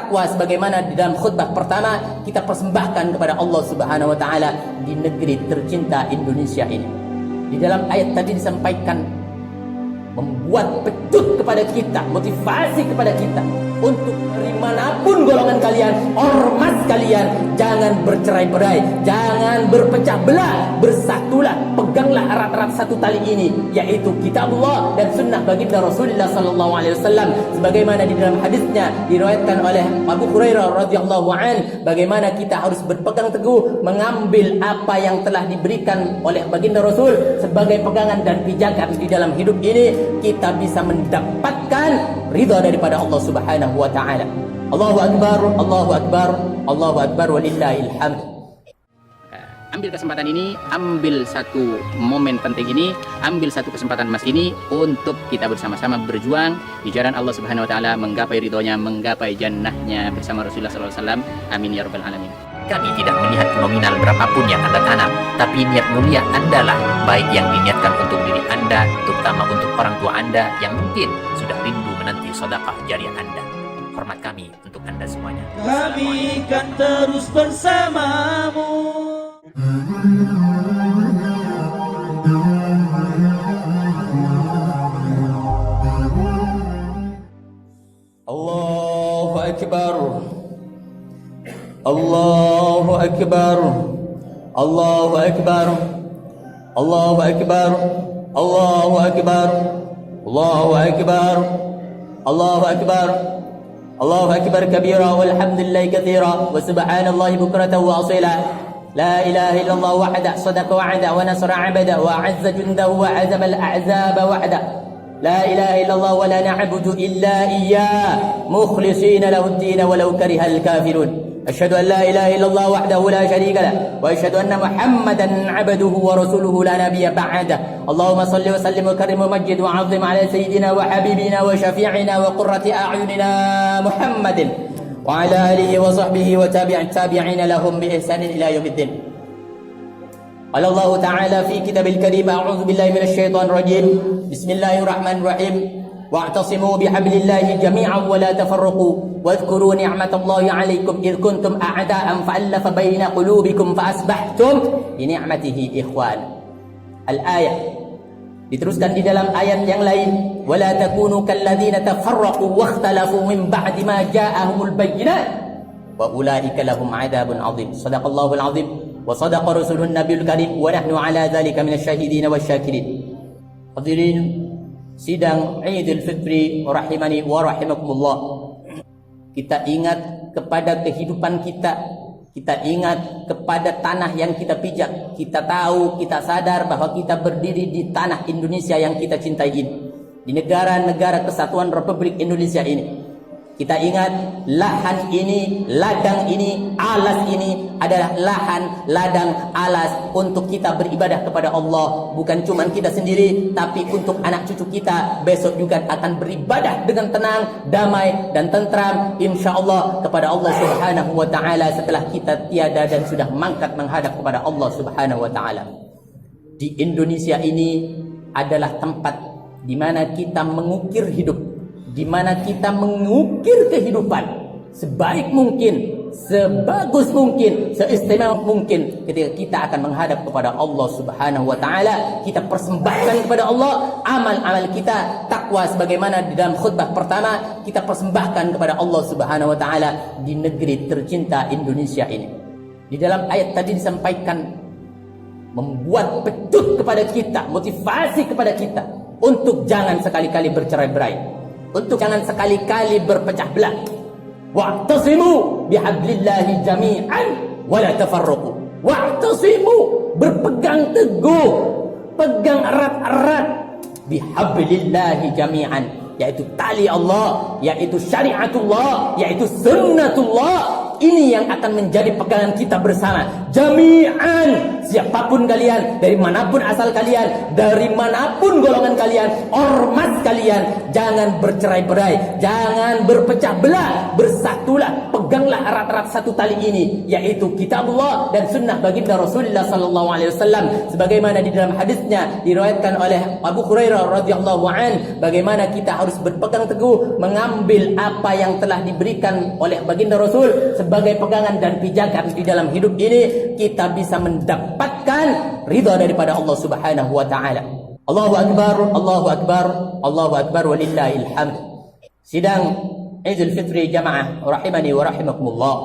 takwa sebagaimana di dalam khutbah pertama kita persembahkan kepada Allah Subhanahu wa taala di negeri tercinta Indonesia ini. Di dalam ayat tadi disampaikan membuat pecut kepada kita, motivasi kepada kita untuk dari manapun golongan kalian, ormas kalian, jangan bercerai-berai, jangan berpecah belah, bersatulah, peganglah erat-erat satu tali ini, yaitu kitabullah dan sunnah baginda Rasulullah sallallahu alaihi wasallam, sebagaimana di dalam hadisnya diriwayatkan oleh Abu Hurairah radhiyallahu an, bagaimana kita harus berpegang teguh mengambil apa yang telah diberikan oleh baginda Rasul sebagai pegangan dan pijakan di dalam hidup ini, kita bisa mendapatkan ridha daripada Allah Subhanahu wa taala. Allahu akbar, Allahu akbar, Allahu akbar walillahil hamd. Ambil kesempatan ini, ambil satu momen penting ini, ambil satu kesempatan emas ini untuk kita bersama-sama berjuang di jalan Allah Subhanahu wa taala, menggapai ridhonya, menggapai jannahnya bersama Rasulullah sallallahu alaihi wasallam. Amin ya rabbal alamin. Kami tidak melihat nominal berapapun yang Anda tanam, tapi niat mulia Anda lah, baik yang diniatkan untuk diri Anda, terutama untuk orang tua Anda yang mungkin sudah rindu menanti sedekah jariah Anda. Hormat kami untuk Anda semuanya. Kami kan terus bersamamu. Allahu akbar. Allahu akbar. Allahu akbar. Allahu akbar. Allahu akbar. Allahu akbar. Allahu akbar. Allahu akbar kabira walhamdulillahi katsira wa subhanallahi bukratan wa asila. La ilaha illallah wahda sadaqa wa'ada wa nasra 'abada wa 'azza jundahu wa 'azama al-ahzaba wahda. La ilaha illallah wa la na'budu illa iyyah mukhlishina lahu ad-din walau karihal kafirun. أشهد أن لا إله إلا الله وحده لا شريك له وأشهد أن محمدا عبده ورسوله لا نبي بعده. اللهم صل وسلم وكرم ومجد وعظم على سيدنا وحبيبنا وشفيعنا وقرة أعيننا محمد وعلى آله وصحبه التابعين لهم بإحسان إلى يوم الدين. قال الله تعالى في كتاب الكريم أعوذ بالله من الشيطان الرجيم بسم الله الرحمن الرحيم واعتصموا بحبل الله جميعا ولا تفرقوا واذكروا نعمة الله عليكم إذ كنتم أعداء فألف بين قلوبكم فأصبحتم بنعمته إخوان. Al-ayat diteruskan di dalam ayat yang lain, wala takunu kalladzina tafarraqu wakhtalafu min ba'di ma ja'ahumul bayyinat wa ulaika lahum 'adzabun 'adzim. Shadaqallahul 'adzim wa shadaqa rasulun nabiyul karim wa nahnu 'ala dzalika minasyahidin wasyakirin. Hadirin sidang Idul Fitri rahimani wa rahimakumullah. Kita ingat kepada kehidupan kita, kita ingat kepada tanah yang kita pijak. Kita tahu, kita sadar bahwa kita berdiri di tanah Indonesia yang kita cintai ini, di negara-negara kesatuan Republik Indonesia ini. Kita ingat lahan ini, ladang ini, alas ini adalah lahan, ladang, alas untuk kita beribadah kepada Allah. Bukan cuma kita sendiri, tapi untuk anak cucu kita besok juga akan beribadah dengan tenang, damai, dan tentram insyaallah kepada Allah Subhanahu wa taala setelah kita tiada dan sudah mangkat menghadap kepada Allah Subhanahu wa taala. Di Indonesia ini adalah tempat di mana kita mengukir hidup, di mana kita mengukir kehidupan sebaik mungkin, sebagus mungkin, seistimewa mungkin ketika kita akan menghadap kepada Allah Subhanahu wa taala. Kita persembahkan kepada Allah amal-amal kita, takwa sebagaimana di dalam khutbah pertama kita persembahkan kepada Allah Subhanahu wa taala di negeri tercinta Indonesia ini. Di dalam ayat tadi disampaikan membuat pecut kepada kita, motivasi kepada kita untuk jangan sekali-kali bercerai-berai, untuk jangan sekali-kali berpecah belah. Wa'tasimu bihablillahi jami'an wa la tafarraqu. Wa'tasimu, berpegang teguh, pegang erat-erat, bihablillahi jami'an, yaitu tali Allah, yaitu syariatullah, yaitu sunnatullah. Ini yang akan menjadi pegangan kita bersama. Jami'an, siapapun kalian, dari manapun asal kalian, dari manapun golongan kalian, ormas kalian, jangan bercerai-berai, jangan berpecah belah, bersatulah, pegang peganglah erat-erat satu tali ini, yaitu kitabullah dan sunnah baginda Rasulullah sallallahu alaihi wasallam, sebagaimana di dalam hadisnya diriwayatkan oleh Abu Hurairah radhiyallahu an, bagaimana kita harus berpegang teguh mengambil apa yang telah diberikan oleh baginda Rasul sebagai pegangan dan pijakan di dalam hidup ini, kita bisa mendapatkan ridha daripada Allah Subhanahu wa taala. Allahu akbar, Allahu akbar, Allahu akbar walillahil hamd. Sidang Idul Fitri jamaah rahimani wa rahimakumullah.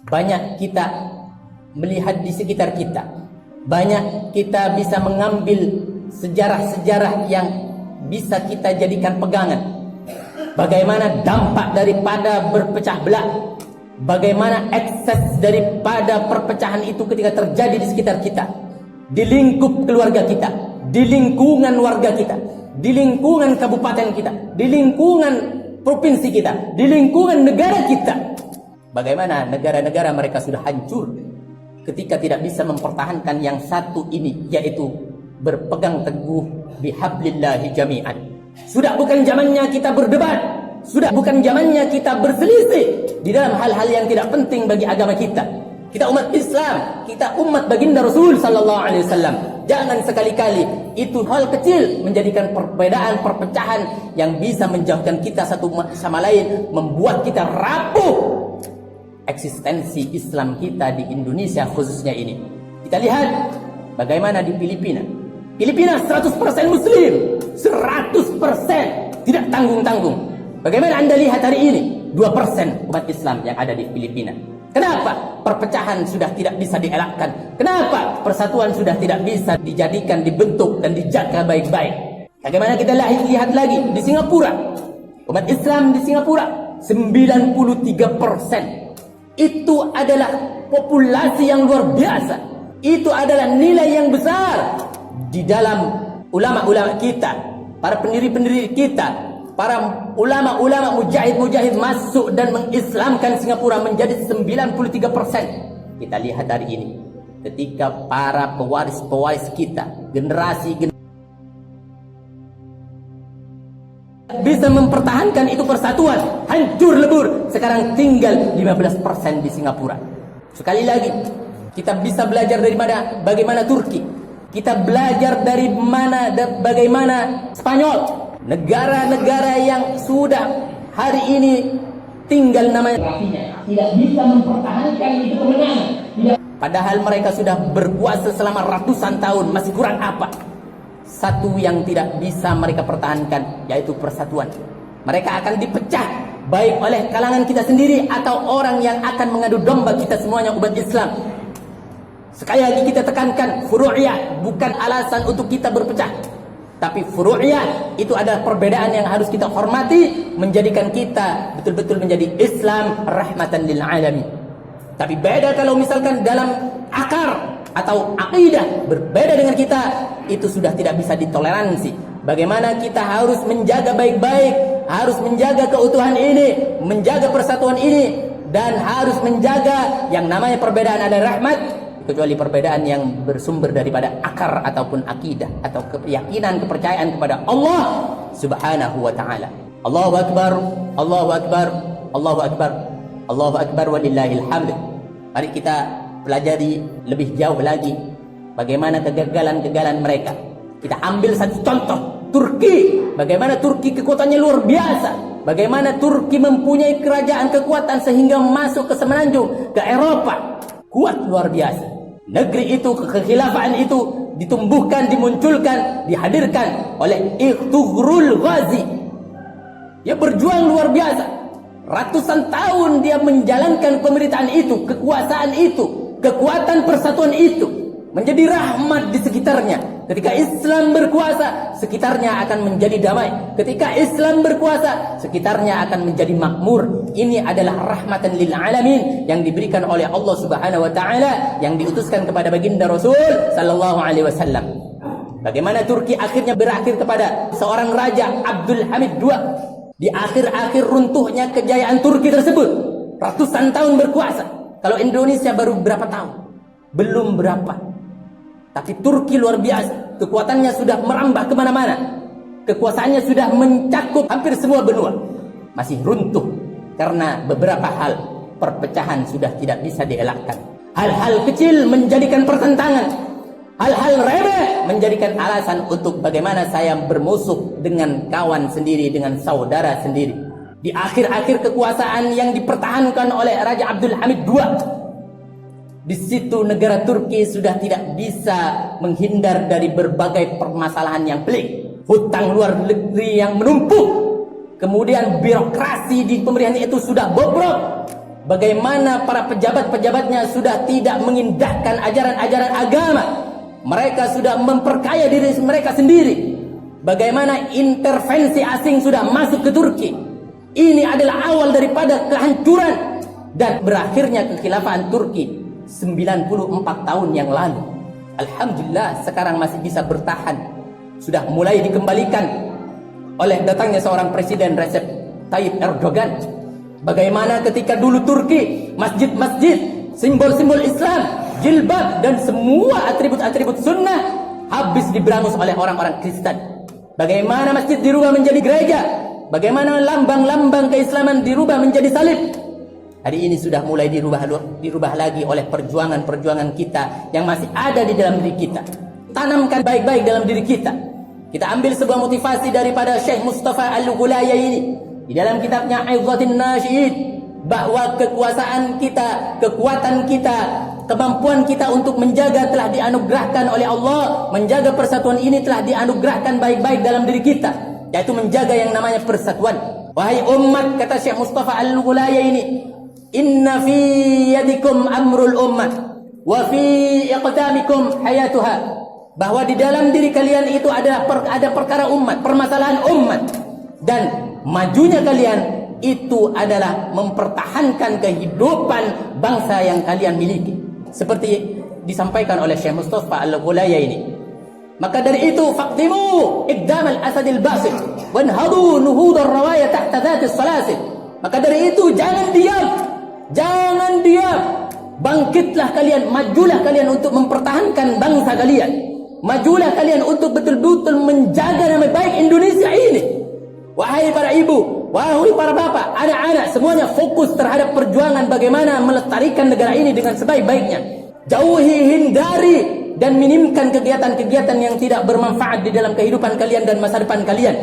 Banyak kita melihat di sekitar kita, banyak kita bisa mengambil sejarah-sejarah yang bisa kita jadikan pegangan. Bagaimana dampak daripada berpecah belah, bagaimana ekses daripada perpecahan itu ketika terjadi di sekitar kita, di lingkup keluarga kita, di lingkungan warga kita, di lingkungan kabupaten kita, di lingkungan provinsi kita, di lingkungan negara kita. Bagaimana negara-negara mereka sudah hancur ketika tidak bisa mempertahankan yang satu ini, yaitu berpegang teguh bihablillahi jami'an. Sudah bukan zamannya kita berdebat, sudah bukan zamannya kita berselisih di dalam hal-hal yang tidak penting bagi agama kita. Kita umat Islam, kita umat baginda Rasul sallallahu alaihi wasallam. Jangan sekali-kali itu hal kecil menjadikan perbedaan, perpecahan yang bisa menjauhkan kita satu sama lain, membuat kita rapuh eksistensi Islam kita di Indonesia khususnya ini. Kita lihat bagaimana di Filipina. Filipina 100% Muslim, 100%, tidak tanggung-tanggung. Bagaimana Anda lihat hari ini 2% umat Islam yang ada di Filipina. Kenapa perpecahan sudah tidak bisa dielakkan? Kenapa persatuan sudah tidak bisa dijadikan, dibentuk dan dijaga baik-baik? Bagaimana kita lihat lagi di Singapura. Umat Islam di Singapura 93%. Itu adalah populasi yang luar biasa. Itu adalah nilai yang besar di dalam ulama-ulama kita, para pendiri-pendiri kita, para ulama-ulama mujahid-mujahid masuk dan mengislamkan Singapura menjadi 93%. Kita lihat hari ini ketika para pewaris-pewaris kita, generasi bisa mempertahankan itu persatuan, hancur lebur. Sekarang tinggal 15% di Singapura. Sekali lagi, kita bisa belajar dari mana? Bagaimana Turki. Kita belajar dari bagaimana Spanyol. Negara-negara yang sudah hari ini tinggal namanya tidak bisa mempertahankan itu kemenangan. Padahal mereka sudah berkuasa selama ratusan tahun, masih kurang apa? Satu yang tidak bisa mereka pertahankan, yaitu persatuan. Mereka akan dipecah baik oleh kalangan kita sendiri atau orang yang akan mengadu domba kita semuanya umat Islam. Sekali lagi kita tekankan, furu'iyah bukan alasan untuk kita berpecah. Tapi furu'iyah itu adalah perbedaan yang harus kita hormati, menjadikan kita betul-betul menjadi Islam rahmatan lil alamin. Tapi beda kalau misalkan dalam akar atau akidah berbeda dengan kita, itu sudah tidak bisa ditoleransi. Bagaimana kita harus menjaga baik-baik, harus menjaga keutuhan ini, menjaga persatuan ini, dan harus menjaga yang namanya perbedaan adalah rahmat, kecuali perbedaan yang bersumber daripada akar ataupun akidah atau keyakinan, kepercayaan kepada Allah Subhanahu wa taala. Allahu akbar, Allahu akbar, Allahu akbar, Allahu akbar walillahil hamd. Mari kita pelajari lebih jauh lagi bagaimana kegagalan-kegagalan mereka. Kita ambil satu contoh, Turki. Bagaimana Turki kekuatannya luar biasa. Bagaimana Turki mempunyai kerajaan kekuatan sehingga masuk ke semenanjung, ke Eropa. Kuat luar biasa. Negeri itu, kekhilafan itu ditumbuhkan, dimunculkan, dihadirkan oleh Ikhtughrul Ghazi. Dia berjuang luar biasa. Ratusan tahun dia menjalankan pemerintahan itu, kekuasaan itu, kekuatan persatuan itu menjadi rahmat di sekitarnya. Ketika Islam berkuasa, sekitarnya akan menjadi damai. Ketika Islam berkuasa, sekitarnya akan menjadi makmur. Ini adalah rahmatan lil alamin yang diberikan oleh Allah Subhanahu wa taala, yang diutuskan kepada baginda Rasul sallallahu alaihi wasallam. Bagaimana Turki akhirnya berakhir kepada seorang raja Abdul Hamid II. Di akhir-akhir runtuhnya kejayaan Turki tersebut, ratusan tahun berkuasa. Kalau Indonesia baru berapa tahun? Belum berapa. Tapi Turki luar biasa. Kekuatannya sudah merambah kemana-mana. Kekuasaannya sudah mencakup hampir semua benua. Masih runtuh karena beberapa hal. perpecahan sudah tidak bisa dielakkan. Hal-hal kecil menjadikan pertentangan, hal-hal remeh menjadikan alasan untuk bagaimana saya bermusuh dengan kawan sendiri, dengan saudara sendiri. Di akhir-akhir kekuasaan yang dipertahankan oleh Raja Abdul Hamid II, di situ negara Turki sudah tidak bisa menghindar dari berbagai permasalahan yang pelik. Hutang luar negeri yang menumpuk, kemudian birokrasi di pemerintahan itu sudah bobrok. Bagaimana para pejabat-pejabatnya sudah tidak mengindahkan ajaran-ajaran agama. Mereka sudah memperkaya diri mereka sendiri. Bagaimana intervensi asing sudah masuk ke Turki. Ini adalah awal daripada kehancuran dan berakhirnya kekhilafan Turki 94 tahun yang lalu. Alhamdulillah sekarang masih bisa bertahan. Sudah mulai dikembalikan oleh datangnya seorang presiden Recep Tayyip Erdogan. Bagaimana ketika dulu Turki, masjid-masjid, simbol-simbol Islam, jilbab dan semua atribut-atribut sunnah habis diberangus oleh orang-orang Kristen. Bagaimana masjid dirubah menjadi gereja, bagaimana lambang-lambang keislaman dirubah menjadi salib. Hari ini sudah mulai dirubah lagi oleh perjuangan-perjuangan kita yang masih ada di dalam diri kita. Tanamkan baik-baik dalam diri kita. Kita ambil sebuah motivasi daripada Syekh Mustafa Al-Ghulaya ini di dalam kitabnya Aidhatin Nasyid, bahwa kekuasaan kita, kekuatan kita, kemampuan kita untuk menjaga telah dianugerahkan oleh Allah. Menjaga persatuan ini telah dianugerahkan baik-baik dalam diri kita, yaitu menjaga yang namanya persatuan. Wahai umat, kata Syekh Mustafa Al-Ghulaya ini, inna fi yadikum amrul ummah wa fi iqdamikum hayatuha, bahwa di dalam diri kalian itu ada perkara umat, permasalahan umat, dan majunya kalian itu adalah mempertahankan kehidupan bangsa yang kalian miliki. Seperti disampaikan oleh Syekh Mustafa Al-Ghulaya ini. Maka dari itu faqdimu iqdam al-asad al-basit wanhadu nuhud ar-rawaya tahta dhat as-salasil. Maka dari itu jangan diam, bangkitlah kalian, majulah kalian untuk mempertahankan bangsa kalian. Majulah kalian untuk betul-betul menjaga nama baik Indonesia ini. Wahai para ibu, wahai para bapak, anak-anak, semuanya fokus terhadap perjuangan bagaimana melestarikan negara ini dengan sebaik-baiknya. Jauhi, hindari, dan minimkan kegiatan-kegiatan yang tidak bermanfaat di dalam kehidupan kalian dan masa depan kalian.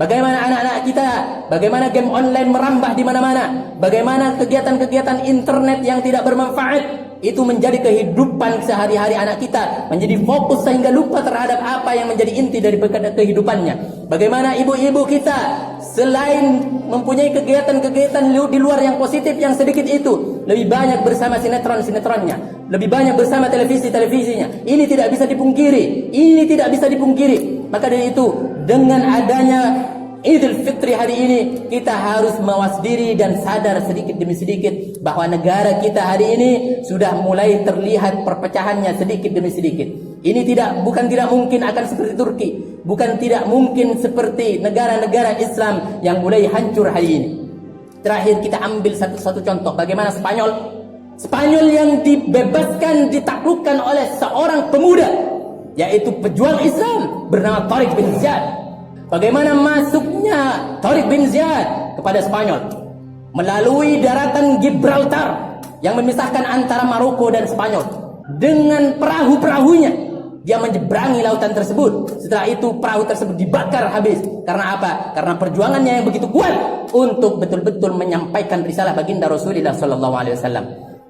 Bagaimana anak-anak kita, bagaimana game online merambah di mana-mana, bagaimana kegiatan-kegiatan internet yang tidak bermanfaat itu menjadi kehidupan sehari-hari anak kita, menjadi fokus sehingga lupa terhadap apa yang menjadi inti dari kehidupannya. Bagaimana ibu-ibu kita selain mempunyai kegiatan-kegiatan di luar yang positif yang sedikit itu, lebih banyak bersama sinetron-sinetronnya, lebih banyak bersama televisi-televisinya. Ini tidak bisa dipungkiri. Maka dari itu, dengan adanya Idul Fitri hari ini, kita harus mawas diri dan sadar sedikit demi sedikit bahwa negara kita hari ini sudah mulai terlihat perpecahannya sedikit demi sedikit. Ini bukan tidak mungkin akan seperti Turki, bukan tidak mungkin seperti negara-negara Islam yang mulai hancur hari ini. Terakhir kita ambil satu contoh, bagaimana Spanyol yang dibebaskan, ditaklukkan oleh seorang pemuda, yaitu pejuang Islam bernama Tariq bin Ziyad. Bagaimana masuknya Tariq bin Ziyad kepada Spanyol melalui daratan Gibraltar yang memisahkan antara Maroko dan Spanyol. Dengan perahu-perahunya dia menyeberangi lautan tersebut. Setelah itu perahu tersebut dibakar habis. Karena apa? Karena perjuangannya yang begitu kuat untuk betul-betul menyampaikan risalah baginda Rasulullah SAW.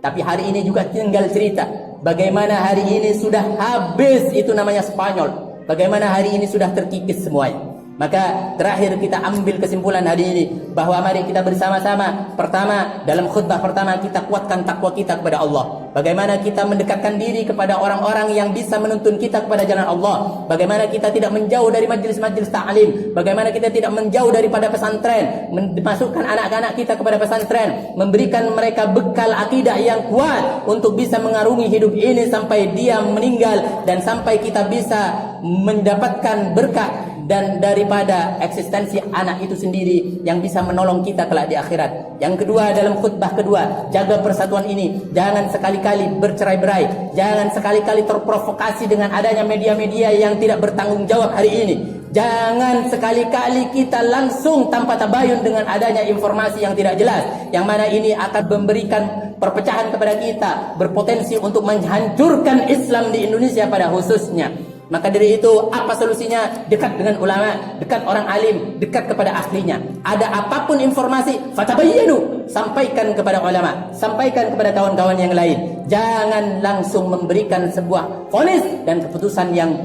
Tapi hari ini juga tinggal cerita bagaimana hari ini sudah habis itu namanya Spanyol. Bagaimana hari ini sudah terkikis semuanya. Maka terakhir kita ambil kesimpulan hari ini bahwa mari kita bersama-sama, pertama dalam khutbah pertama kita kuatkan takwa kita kepada Allah. Bagaimana kita mendekatkan diri kepada orang-orang yang bisa menuntun kita kepada jalan Allah. Bagaimana kita tidak menjauh dari majlis-majlis ta'lim. Bagaimana kita tidak menjauh daripada pesantren, memasukkan anak-anak kita kepada pesantren, memberikan mereka bekal akidah yang kuat untuk bisa mengarungi hidup ini sampai dia meninggal dan sampai kita bisa mendapatkan berkah dan daripada eksistensi anak itu sendiri yang bisa menolong kita kelak di akhirat. Yang kedua, dalam khutbah kedua, jaga persatuan ini. Jangan sekali-kali bercerai-berai. Jangan sekali-kali terprovokasi dengan adanya media-media yang tidak bertanggung jawab hari ini. Jangan sekali-kali kita langsung tanpa tabayun dengan adanya informasi yang tidak jelas, yang mana ini akan memberikan perpecahan kepada kita, berpotensi untuk menghancurkan Islam di Indonesia pada khususnya. Maka dari itu, apa solusinya? Dekat dengan ulama, dekat orang alim, dekat kepada ahlinya. Ada apapun informasi, fatabayyanu, sampaikan kepada ulama, sampaikan kepada kawan-kawan yang lain. Jangan langsung memberikan sebuah vonis dan keputusan yang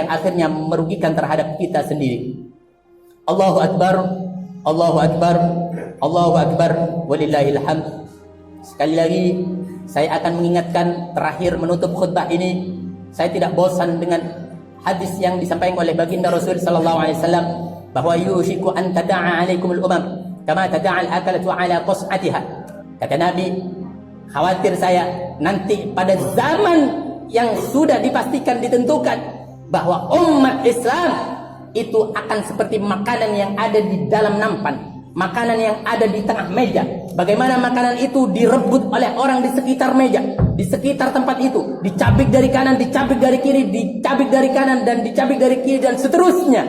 akhirnya merugikan terhadap kita sendiri. Allahu Akbar, Allahu Akbar, Allahu Akbar, walillahil hamd. Sekali lagi, saya akan mengingatkan terakhir menutup khutbah ini. Saya tidak bosan dengan hadis yang disampaikan oleh baginda Rasul sallallahu alaihi wasallam bahwa yushiku an tada'a 'alaikumul umam kama tada'al akalatu 'ala qas'atiha. Kata Nabi, khawatir saya nanti pada zaman yang sudah dipastikan ditentukan bahwa umat Islam itu akan seperti makanan yang ada di dalam nampan, makanan yang ada di tengah meja. Bagaimana makanan itu direbut oleh orang di sekitar meja, di sekitar tempat itu, dicabik dari kanan, dicabik dari kiri, dicabik dari kanan dan dicabik dari kiri dan seterusnya.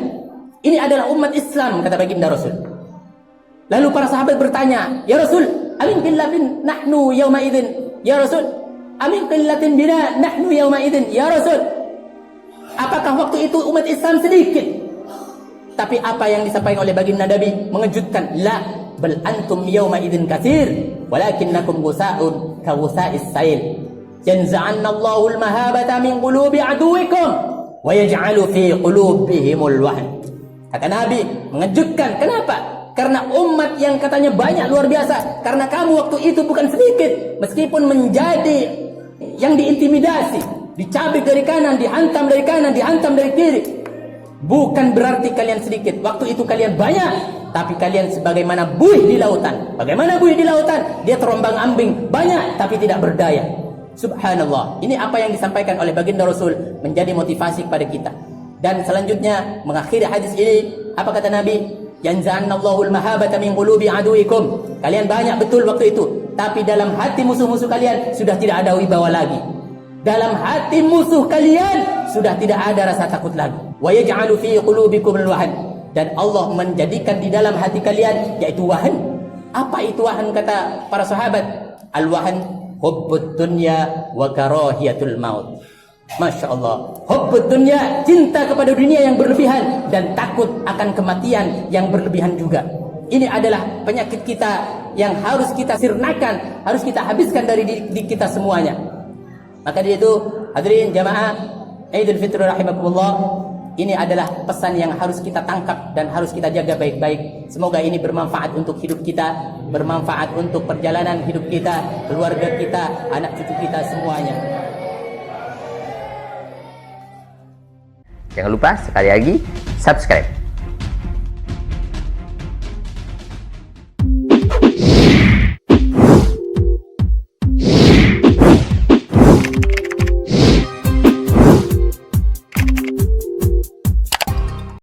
Ini adalah umat Islam, kata baginda Rasul. Lalu para sahabat bertanya, "Ya Rasul, amin qillatin nahnu yauma idzin?" Ya Rasul, amin qillatin bina nahnu yauma idzin? Ya Rasul, apakah waktu itu umat Islam sedikit? Tapi apa yang disampaikan oleh baginda Nabi mengejutkan. La, bal antum yawma idzin katsir walakinnakum ghusaa'un ka ghusaa'is sail. Yanza'anna Allahul mahabata min qulubi aduwikum wa yaj'alu fi qulubihimul wahn. Kata Nabi, mengejutkan. Kenapa? Karena umat yang katanya banyak luar biasa. Karena kamu waktu itu bukan sedikit, meskipun menjadi yang diintimidasi, dicabik dari kanan, dihantam dari kanan, dihantam dari kiri. Bukan berarti kalian sedikit. Waktu itu kalian banyak, tapi kalian sebagaimana buih di lautan. Bagaimana buih di lautan? Dia terombang-ambing, banyak tapi tidak berdaya. Subhanallah. Ini apa yang disampaikan oleh baginda Rasul menjadi motivasi kepada kita. Dan selanjutnya mengakhiri hadis ini, apa kata Nabi? Yanza'annallahul mahabata min qulubi aduikum. Kalian banyak betul waktu itu, tapi dalam hati musuh-musuh kalian sudah tidak ada wibawa lagi. Dalam hati musuh kalian sudah tidak ada rasa takut lagi. Wa yaj'alu fi qulubikumul wahn. Dan Allah menjadikan di dalam hati kalian yaitu wahan. Apa itu wahan kata para sahabat? Al-wahan hubbud dunya wa karahiyatul maut. Masya Allah. Hubbud dunya, cinta kepada dunia yang berlebihan, dan takut akan kematian yang berlebihan juga. Ini adalah penyakit kita yang harus kita sirnakan, harus kita habiskan dari diri kita semuanya. Maka dari itu, hadirin jamaah Idul Fitri rahimakumullah, ini adalah pesan yang harus kita tangkap dan harus kita jaga baik-baik. Semoga ini bermanfaat untuk hidup kita, bermanfaat untuk perjalanan hidup kita, keluarga kita, anak cucu kita semuanya. Jangan lupa sekali lagi subscribe